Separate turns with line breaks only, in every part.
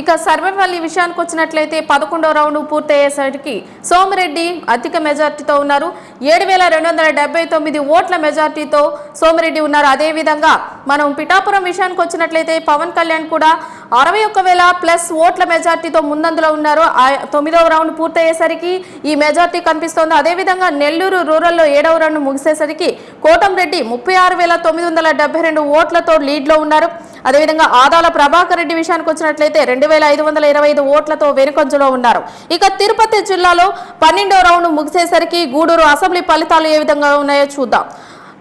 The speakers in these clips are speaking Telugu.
ఇక సర్వేపల్లి విషయానికి వచ్చినట్లయితే 11వ రౌండ్ పూర్తయ్యేసరికి సోమిరెడ్డి అధిక మెజార్టీతో ఉన్నారు. 7,279 ఓట్ల మెజార్టీతో సోమిరెడ్డి ఉన్నారు. అదేవిధంగా మనం పిఠాపురం విషయానికి వచ్చినట్లయితే పవన్ కళ్యాణ్ కూడా 61,000 ప్లస్ ఓట్ల మెజార్టీతో ముందంజలో ఉన్నారు. 9వ రౌండ్ పూర్తయ్యేసరికి ఈ మెజార్టీ కనిపిస్తోంది. అదేవిధంగా నెల్లూరు రూరల్లో 7వ రౌండ్ ముగిసేసరికి కోటంరెడ్డి 36,972 ఓట్లతో లీడ్లో ఉన్నారు. అదేవిధంగా ఆదాల ప్రభాకర్ రెడ్డి విషయానికి వచ్చినట్లయితే 2,525 ఓట్లతో వెనుకంజలో ఉన్నారు. ఇక తిరుపతి జిల్లాలో 12వ రౌండ్ ముగిసేసరికి గూడూరు అసెంబ్లీ ఫలితాలు ఏ విధంగా ఉన్నాయో చూద్దాం.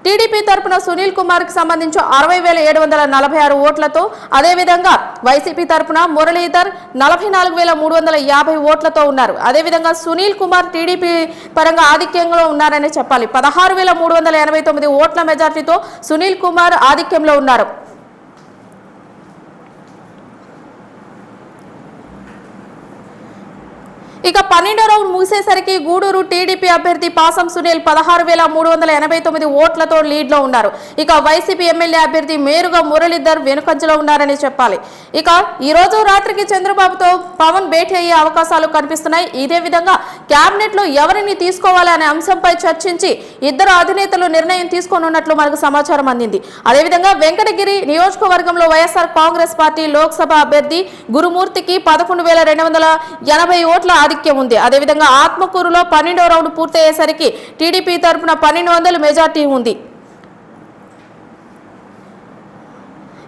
టీడీపీ తరపున సునీల్ కుమార్ కి సంబంధించి 60,746 ఓట్లతో, అదేవిధంగా వైసీపీ తరపున మురళీధర్ 44,350 ఓట్లతో ఉన్నారు. అదేవిధంగా సునీల్ కుమార్ టీడీపీ పరంగా ఆధిక్యంలో ఉన్నారని చెప్పాలి. 16,389 ఓట్ల మెజార్టీతో సునీల్ కుమార్ ఆధిక్యంలో ఉన్నారు. ఇక 12వ రౌండ్ ముగిసేసరికి గూడూరు టీడీపీ అభ్యర్థి పాసం సునీల్ 16,389 ఓట్లతో లీడ్లో ఉన్నారు. ఇక వైసీపీ ఎమ్మెల్యే అభ్యర్థి మేరుగా మురళీధర్ వెనుకంజలో ఉన్నారని చెప్పాలి. ఇక ఈ రోజు రాత్రికి చంద్రబాబుతో పవన్ భేటీ అయ్యే అవకాశాలు కనిపిస్తున్నాయి. ఇదే విధంగా కేబినెట్ లో ఎవరిని తీసుకోవాలి అనే అంశంపై చర్చించి ఇద్దరు అధినేతలు నిర్ణయం తీసుకోనున్నట్లు మనకు సమాచారం అందింది. అదేవిధంగా వెంకటగిరి నియోజకవర్గంలో వైఎస్ఆర్ కాంగ్రెస్ పార్టీ లోక్సభ అభ్యర్థి గురుమూర్తికి 11,280 ఓట్ల ఆధిక్యం ఉంది. అదేవిధంగా ఆత్మకూరులో 12వ రౌండ్ పూర్తయ్యేసరికి టీడీపీ తరపున 1,200 మెజార్టీ ఉంది.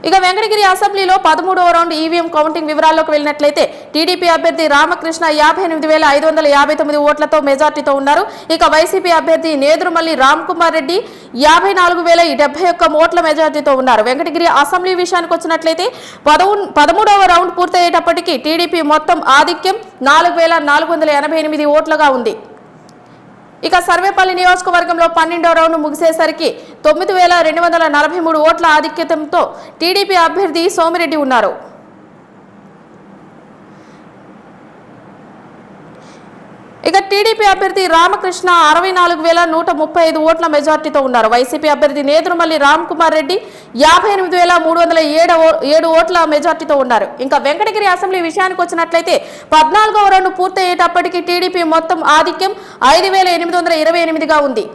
ఇక వెంకటగిరి అసెంబ్లీలో 13వ రౌండ్ ఈవీఎం కౌంటింగ్ వివరాల్లోకి వెళ్ళినట్లయితే టీడీపీ అభ్యర్థి రామకృష్ణ 58,599 ఓట్లతో మెజార్టీతో ఉన్నారు. ఇక వైసీపీ అభ్యర్థి నేదురుమల్లి రామ్ కుమార్ రెడ్డి 54,071 ఓట్ల మెజార్టీతో ఉన్నారు. వెంకటగిరి అసెంబ్లీ విషయానికి వచ్చినట్లయితే 13వ రౌండ్ పూర్తయ్యేటప్పటికీ టీడీపీ మొత్తం ఆధిక్యం 4,488 ఓట్లుగా ఉంది. ఇక సర్వేపల్లి నియోజకవర్గంలో 12వ రౌండ్ ముగిసేసరికి 9,243 ఓట్ల ఆధిక్యతంతో టీడీపీ అభ్యర్థి సోమిరెడ్డి ఉన్నారు. ఇక టీడీపీ అభ్యర్థి రామకృష్ణ 64,135 ఓట్ల మెజార్టీతో ఉన్నారు. వైసీపీ అభ్యర్థి నేదురుమల్లి రామ్ కుమార్ రెడ్డి 58,307 ఓట్ల మెజార్టీతో ఉన్నారు. ఇంకా వెంకటగిరి అసెంబ్లీ విషయానికి వచ్చినట్లయితే 14వ రౌండ్ పూర్తయ్యేటప్పటికీ టీడీపీ మొత్తం ఆధిక్యం 5,828గా ఉంది.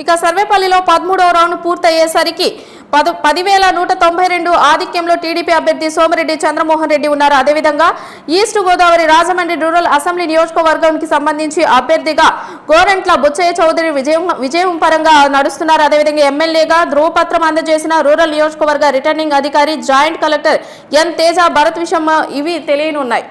ఇక సర్వేపల్లిలో 13వ రౌండ్ పూర్తయ్యేసరికి 10,192 ఆధిక్యంలో టీడీపీ అభ్యర్థి సోమిరెడ్డి చంద్రమోహన్ రెడ్డి ఉన్నారు. అదేవిధంగా east Godavari Rajahmundry rural assembly నియోజకవర్గానికి సంబంధించి అభ్యర్థిగా గోరంట్ల బుచ్చయ్య చౌదరి విజయం పరంగా నడుస్తున్నారు. అదేవిధంగా ఎమ్మెల్యేగా ధ్రువపత్రం అందజేసిన రూరల్ నియోజకవర్గ రిటర్నింగ్ అధికారి joint collector N Teja Bharat విషయం ఇవి తెలియనున్నాయి.